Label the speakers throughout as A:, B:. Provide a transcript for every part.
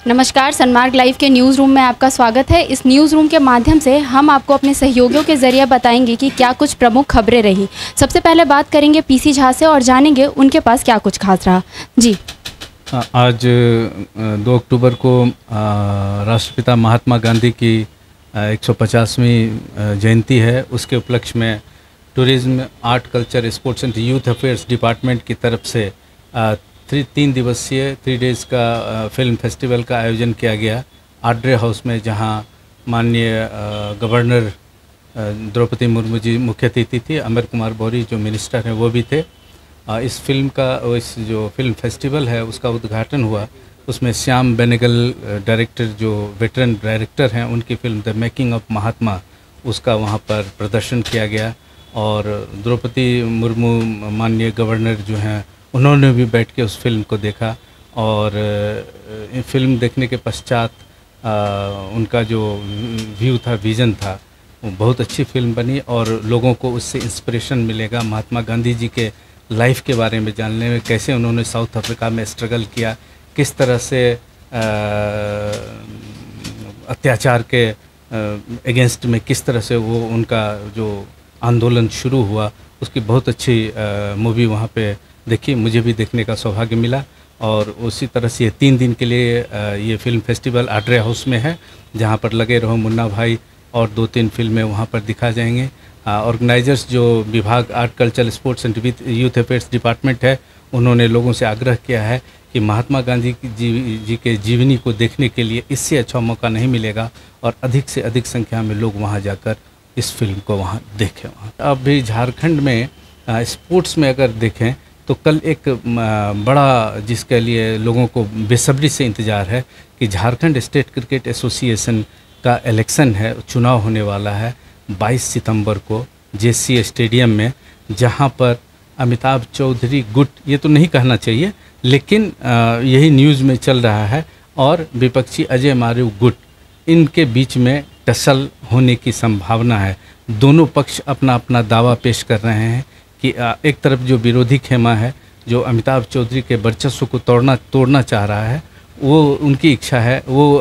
A: नमस्कार, सनमार्ग लाइव के news room में आपका स्वागत है। इस न्यूज़ रूम के माध्यम से हम आपको अपने सहयोगियों के ज़रिए बताएंगे कि क्या कुछ प्रमुख खबरें रही। सबसे पहले बात करेंगे पीसी झा से और जानेंगे उनके पास क्या कुछ खास रहा। जी,
B: आज 2 अक्टूबर को राष्ट्रपिता महात्मा गांधी की 150वीं जयंती है। उसके उपलक्ष्य में tourism, art, culture, sports and youth affairs department की तरफ से 3 दिवसीय 3 डेज़ का फिल्म फेस्टिवल का आयोजन किया गया आड्रे हाउस में, जहां माननीय गवर्नर द्रौपदी मुर्मू जी मुख्य अतिथि थी। अमर कुमार बौरी जो मिनिस्टर हैं वो भी थे। इस जो फिल्म फेस्टिवल है उसका उद्घाटन हुआ। उसमें श्याम बेनेगल डायरेक्टर, जो वेटरन डायरेक्टर हैं, उनकी फिल्म द मेकिंग ऑफ महात्मा, उसका वहाँ पर प्रदर्शन किया गया। और द्रौपदी मुर्मू माननीय गवर्नर जो हैं उन्होंने भी बैठ के उस फिल्म को देखा। और फिल्म देखने के पश्चात उनका जो व्यू था, विज़न था, वो बहुत अच्छी फिल्म बनी और लोगों को उससे इंस्पिरेशन मिलेगा महात्मा गांधी जी के लाइफ के बारे में जानने में, कैसे उन्होंने साउथ अफ्रीका में स्ट्रगल किया, किस तरह से अत्याचार के अगेंस्ट में किस तरह से वो उनका जो आंदोलन शुरू हुआ, उसकी बहुत अच्छी मूवी वहाँ पे देखी। मुझे भी देखने का सौभाग्य मिला। और उसी तरह से 3 दिन के लिए ये फिल्म फेस्टिवल आड्रे हाउस में है, जहाँ पर लगे रहो मुन्ना भाई और 2-3 फिल्में वहाँ पर दिखा जाएंगे। ऑर्गेनाइजर्स जो विभाग art, culture, sports and youth affairs department है, उन्होंने लोगों से आग्रह किया है कि महात्मा गांधी जी के जीवनी को देखने के लिए इससे अच्छा मौका नहीं मिलेगा और अधिक से अधिक संख्या में लोग वहाँ जाकर इस फिल्म को वहाँ देखें। अब भी झारखंड में स्पोर्ट्स में अगर देखें तो कल एक बड़ा, जिसके लिए लोगों को बेसब्री से इंतज़ार है, कि झारखंड स्टेट क्रिकेट एसोसिएशन का इलेक्शन है, चुनाव होने वाला है 22 सितंबर को जेसी स्टेडियम में, जहां पर अमिताभ चौधरी गुट, ये तो नहीं कहना चाहिए लेकिन यही न्यूज़ में चल रहा है, और विपक्षी अजय मारू गुट, इनके बीच में टसल होने की संभावना है। दोनों पक्ष अपना अपना दावा पेश कर रहे हैं कि एक तरफ जो विरोधी खेमा है, जो अमिताभ चौधरी के वर्चस्व को तोड़ना चाह रहा है, वो उनकी इच्छा है, वो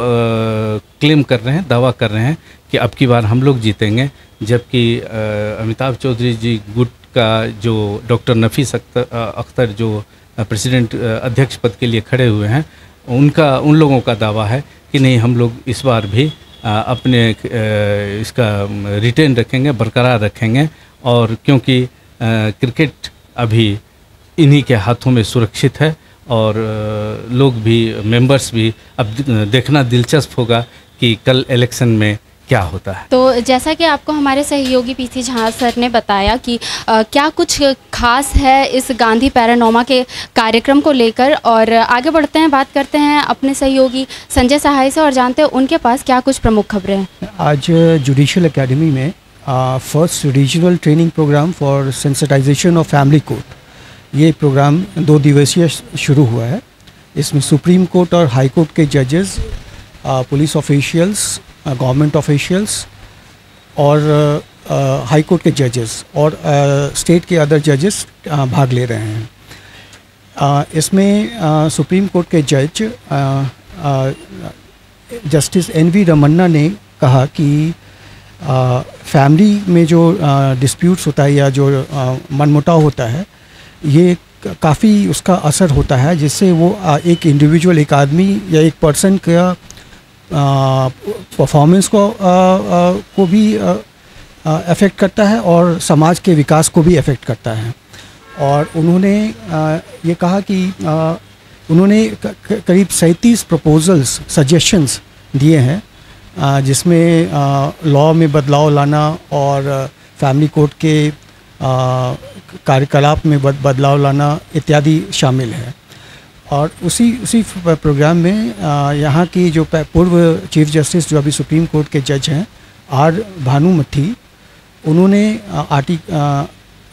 B: क्लेम कर रहे हैं, दावा कर रहे हैं कि अब की बार हम लोग जीतेंगे। जबकि अमिताभ चौधरी जी गुट का जो डॉक्टर नफीस अख्तर जो प्रेसिडेंट अध्यक्ष पद के लिए खड़े हुए हैं, उन लोगों का दावा है कि नहीं, हम लोग इस बार भी अपने इसका रिटेन रखेंगे, बरकरार रखेंगे। और क्योंकि क्रिकेट अभी इन्हीं के हाथों में सुरक्षित है और लोग भी, मेंबर्स भी, अब देखना दिलचस्प होगा कि कल इलेक्शन में क्या होता है।
A: तो जैसा कि आपको हमारे सहयोगी पीसी झा सर ने बताया कि क्या कुछ खास है इस गांधी पैरानोमा के कार्यक्रम को लेकर, और आगे बढ़ते हैं, बात करते हैं अपने सहयोगी संजय सहाय से और जानते हैं उनके पास क्या कुछ प्रमुख खबरें हैं।
C: आज जुडिशियल एकेडमी में first regional training programme for sensitisation of family court, ये प्रोग्राम 2 दिवसीय शुरू हुआ है। इसमें सुप्रीम कोर्ट और हाई कोर्ट के जजेस, पुलिस ऑफिशियल्स, गवर्नमेंट ऑफिशियल्स और हाई कोर्ट के जजेस और स्टेट के अदर जजेस भाग ले रहे हैं। इसमें सुप्रीम कोर्ट के जज जस्टिस NV रमन्ना ने कहा कि फैमिली में जो डिस्प्यूट्स होता है या जो मनमुटाव होता है, ये काफ़ी उसका असर होता है, जिससे वो एक इंडिविजुअल, एक आदमी या एक पर्सन का परफॉर्मेंस को भी अफेक्ट करता है और समाज के विकास को भी अफेक्ट करता है। और उन्होंने ये कहा कि उन्होंने करीब 37 प्रपोजल्स, सजेशंस दिए हैं, जिसमें लॉ में बदलाव लाना और फैमिली कोर्ट के कार्यकलाप में बदलाव लाना इत्यादि शामिल है। और उसी प्रोग्राम में यहाँ की जो पूर्व चीफ जस्टिस, जो अभी सुप्रीम कोर्ट के जज हैं, R भानुमथी, उन्होंने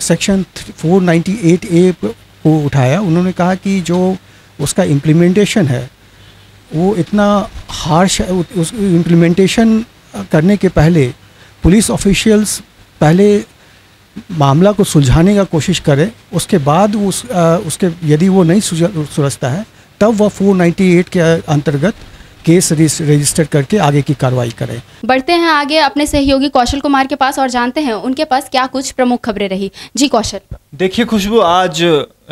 C: सेक्शन 498A को उठाया। उन्होंने कहा कि जो उसका इम्प्लीमेंटेशन है वो इतना हार्श है, उस इम्प्लीमेंटेशन करने के पहले पुलिस ऑफिशियल्स पहले मामला को सुलझाने का कोशिश करें, उसके बाद उसके यदि वो नहीं सुलझता है तब वह 498 के अंतर्गत केस रजिस्टर करके आगे की कार्रवाई करें।
A: बढ़ते हैं आगे अपने सहयोगी कौशल कुमार के पास और जानते हैं उनके पास क्या कुछ प्रमुख खबरें रही। जी कौशल।
D: देखिए खुशबू, आज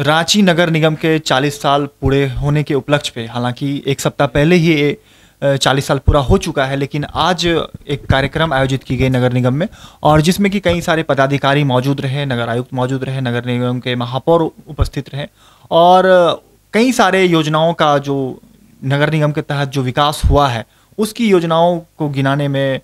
D: रांची नगर निगम के 40 साल पूरे होने के उपलक्ष्य पे, हालांकि एक सप्ताह पहले ही 40 साल पूरा हो चुका है, लेकिन आज एक कार्यक्रम आयोजित की गई नगर निगम में, और जिसमें कि कई सारे पदाधिकारी मौजूद रहे, नगर आयुक्त मौजूद रहे, नगर निगम के महापौर उपस्थित रहे, और कई सारे योजनाओं का जो नगर निगम के तहत जो विकास हुआ है उसकी योजनाओं को गिनाने में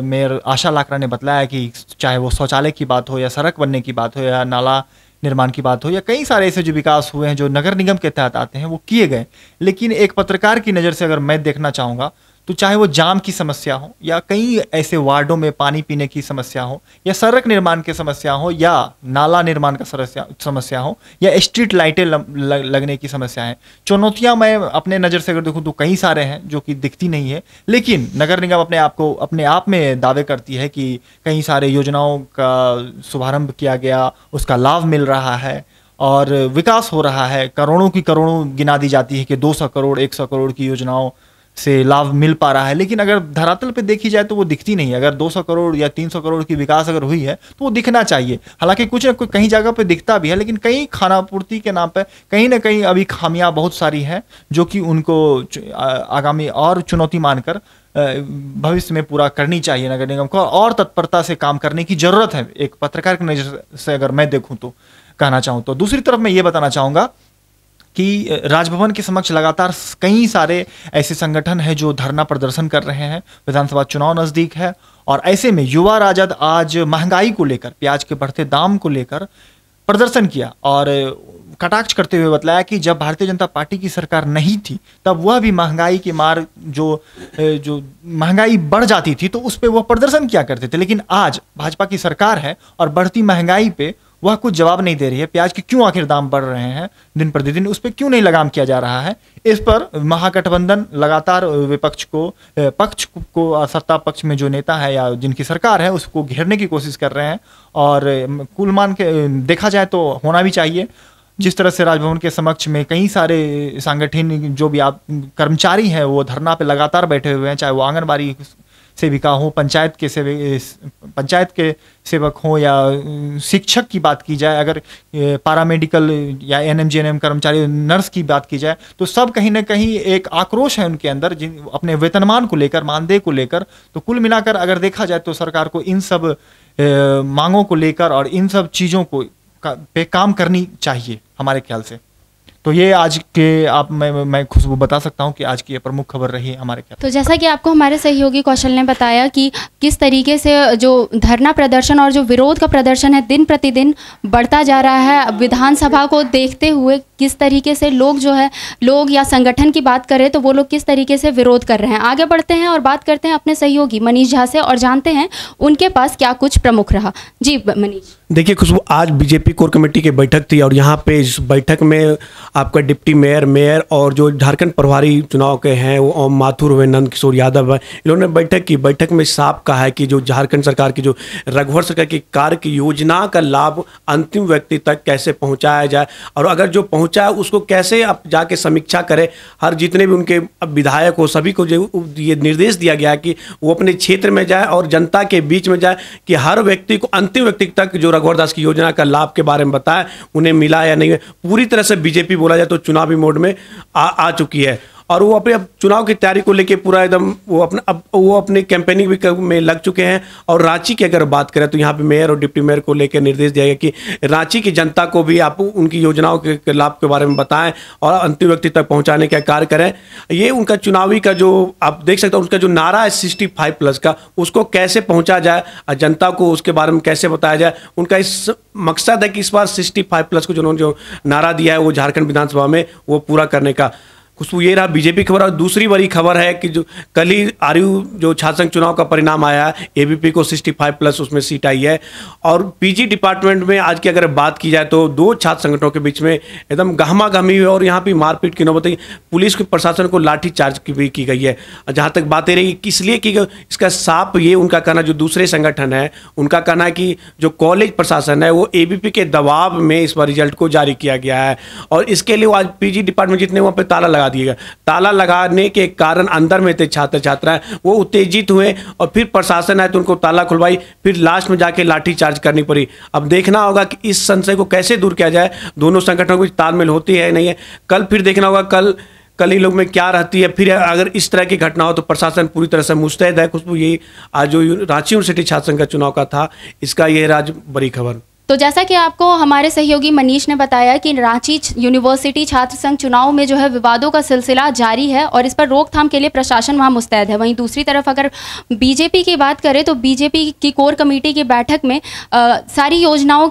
D: मेयर आशा लाकरा ने बतलाया कि चाहे वो शौचालय की बात हो या सड़क बनने की बात हो या नाला निर्माण की बात हो या कई सारे ऐसे जो विकास हुए हैं जो नगर निगम के तहत आते हैं वो किए गए। लेकिन एक पत्रकार की नज़र से अगर मैं देखना चाहूँगा तो चाहे वो जाम की समस्या हो या कई ऐसे वार्डों में पानी पीने की समस्या हो या सड़क निर्माण की समस्या हो या नाला निर्माण का समस्या हो या स्ट्रीट लाइटें लगने की समस्या है, चुनौतियां मैं अपने नज़र से अगर देखूं तो कई सारे हैं जो कि दिखती नहीं है, लेकिन नगर निगम अपने आप में दावे करती है कि कई सारे योजनाओं का शुभारंभ किया गया, उसका लाभ मिल रहा है और विकास हो रहा है। करोड़ों की करोड़ों गिना दी जाती है कि 200 करोड़ 100 करोड़ की योजनाओं से लाभ मिल पा रहा है, लेकिन अगर धरातल पे देखी जाए तो वो दिखती नहीं है। अगर 200 करोड़ या 300 करोड़ की विकास अगर हुई है तो वो दिखना चाहिए। हालांकि कुछ न कुछ कहीं जगह पे दिखता भी है, लेकिन कहीं खानापूर्ति के नाम पे कहीं ना कहीं अभी खामियां बहुत सारी हैं जो कि उनको आगामी और चुनौती मानकर भविष्य में पूरा करनी चाहिए नगर निगम को, और तत्परता से काम करने की जरूरत है। एक पत्रकार की नजर से अगर मैं देखूं तो कहना चाहूँ तो दूसरी तरफ मैं ये बताना चाहूँगा कि राजभवन के समक्ष लगातार कई सारे ऐसे संगठन हैं जो धरना प्रदर्शन कर रहे हैं। विधानसभा चुनाव नज़दीक है और ऐसे में युवा राजद आज महंगाई को लेकर, प्याज के बढ़ते दाम को लेकर प्रदर्शन किया और कटाक्ष करते हुए बतलाया कि जब भारतीय जनता पार्टी की सरकार नहीं थी तब वह भी महंगाई की मार जो महंगाई बढ़ जाती थी तो उस पर वह प्रदर्शन किया करते थे, लेकिन आज भाजपा की सरकार है और बढ़ती महंगाई पे वह कुछ जवाब नहीं दे रही है। प्याज के क्यों आखिर दाम बढ़ रहे हैं दिन प्रतिदिन, उस पर क्यों नहीं लगाम किया जा रहा है। इस पर महागठबंधन लगातार विपक्ष को पक्ष को सत्ता पक्ष में जो नेता है या जिनकी सरकार है उसको घेरने की कोशिश कर रहे हैं, और कुल मान के देखा जाए तो होना भी चाहिए। जिस तरह से राजभवन के समक्ष में कई सारे सांगठनिक जो भी आप कर्मचारी हैं वो धरना पे लगातार बैठे हुए हैं, चाहे वो आंगनबाड़ी सेविका हो, पंचायत के सेवक हो या शिक्षक की बात की जाए, अगर पैरामेडिकल या एनएम कर्मचारी नर्स की बात की जाए तो सब कहीं ना कहीं एक आक्रोश है उनके अंदर अपने वेतनमान को लेकर, मानदेय को लेकर। तो कुल मिलाकर अगर देखा जाए तो सरकार को इन सब मांगों को लेकर और इन सब चीज़ों को पे काम करनी चाहिए हमारे ख्याल से। तो ये आज के मैं खुशबू बता सकता हूँ कि आज की ये प्रमुख खबर रही हमारे ख्याल।
A: तो जैसा कि आपको हमारे सहयोगी कौशल ने बताया कि किस तरीके से जो धरना प्रदर्शन और जो विरोध का प्रदर्शन है दिन प्रतिदिन बढ़ता जा रहा है, विधानसभा को देखते हुए किस तरीके से लोग या संगठन की बात करें तो वो लोग किस तरीके से विरोध कर रहे हैं। आगे बढ़ते हैं और बात करते हैं अपने सहयोगी मनीष झा से और जानते हैं उनके पास क्या कुछ प्रमुख रहा। जी मनीष।
E: देखिए खुशबू, आज बीजेपी कोर कमेटी की बैठक थी और यहाँ पे इस बैठक में आपका डिप्टी मेयर और जो झारखंड प्रभारी चुनाव के हैं वो ओम माथुर हुए, नंद किशोर यादव है, इन्होंने बैठक की। बैठक में साफ कहा है कि जो झारखंड सरकार की जो रघुवर सरकार की कार्य की योजना का लाभ अंतिम व्यक्ति तक कैसे पहुँचाया जाए और अगर जो पहुँचा है उसको कैसे आप जाके समीक्षा करें। हर जितने भी उनके विधायक हो सभी को जो ये निर्देश दिया गया कि वो अपने क्षेत्र में जाए और जनता के बीच में जाए कि हर व्यक्ति को अंतिम व्यक्ति तक जो रघुवर दास की योजना का लाभ के बारे में बताएं, उन्हें मिला या नहीं। पूरी तरह से बीजेपी बोला जाए तो चुनावी मोड में आ चुकी है और वो अपने अब चुनाव की तैयारी को लेके पूरा एकदम वो अपने कैंपेनिंग भी में लग चुके हैं। और रांची की अगर बात करें तो यहाँ पे मेयर और डिप्टी मेयर को लेकर निर्देश दिया गया कि रांची की जनता को भी आप उनकी योजनाओं के लाभ के बारे में बताएं और अंतिम व्यक्ति तक पहुँचाने का कार्य करें। ये उनका चुनावी का जो आप देख सकते हो उसका जो नारा है 65+ का, उसको कैसे पहुँचा जाए, जनता को उसके बारे में कैसे बताया जाए। उनका इस मकसद है कि इस बार 65+ को जिन्होंने जो नारा दिया है वो झारखंड विधानसभा में वो पूरा करने का। खुशबू, ये रहा बीजेपी खबर। और दूसरी बड़ी खबर है कि जो कल ही आरयू जो छात्र संघ चुनाव का परिणाम आया, एबीपी को 65+ उसमें सीट आई है। और पीजी डिपार्टमेंट में आज की अगर बात की जाए तो दो छात्र संगठनों के बीच में एकदम गहमा गहमी हुई और यहाँ पे मारपीट की नौबत, पुलिस के प्रशासन को लाठीचार्ज भी की गई है। जहाँ तक बातें रही किस लिए की गई, इसका साफ ये उनका कहना, जो दूसरे संगठन है उनका कहना है कि जो कॉलेज प्रशासन है वो एबीपी के दबाव में इस बार रिजल्ट को जारी किया गया है और इसके लिए वो आज पीजी डिपार्टमेंट जितने वहाँ पर ताला लगा दिएगा। ताला लगाने के कारण अंदर में थे छात्र छात्राएं, वो उत्तेजित हुए और फिर प्रशासन आए तो उनको ताला खुलवाई, फिर लास्ट में जाके लाठी चार्ज करनी पड़ी। अब देखना होगा कि इस संशय को कैसे दूर किया जाए, दोनों संगठनों के बीच तालमेल होती है नहीं है। कल फिर देखना होगा कल ही लोग में क्या रहती है। फिर अगर इस तरह की घटना हो तो प्रशासन पूरी तरह से मुस्तैद है। खुशबू, यही आज जो रांची यूनिवर्सिटी छात्र संघ का चुनाव का था, इसका यह आज बड़ी खबर।
A: तो जैसा कि आपको हमारे सहयोगी मनीष ने बताया कि रांची यूनिवर्सिटी छात्र संघ चुनाव में जो है विवादों का सिलसिला जारी है और इस पर रोकथाम के लिए प्रशासन वहां मुस्तैद है। वहीं दूसरी तरफ अगर बीजेपी की बात करें तो बीजेपी की कोर कमेटी की बैठक में सारी योजनाओं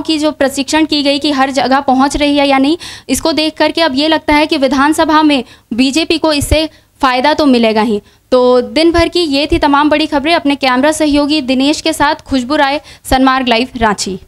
A: की जो प्रशिक्षण की गई कि हर जगह पहुंच रही है या नहीं, इसको देख करके अब ये लगता है कि विधानसभा में बीजेपी को इससे फ़ायदा तो मिलेगा ही। तो दिन भर की ये थी तमाम बड़ी खबरें। अपने कैमरा सहयोगी दिनेश के साथ खुशबू राय, सनमार्ग लाइव, रांची।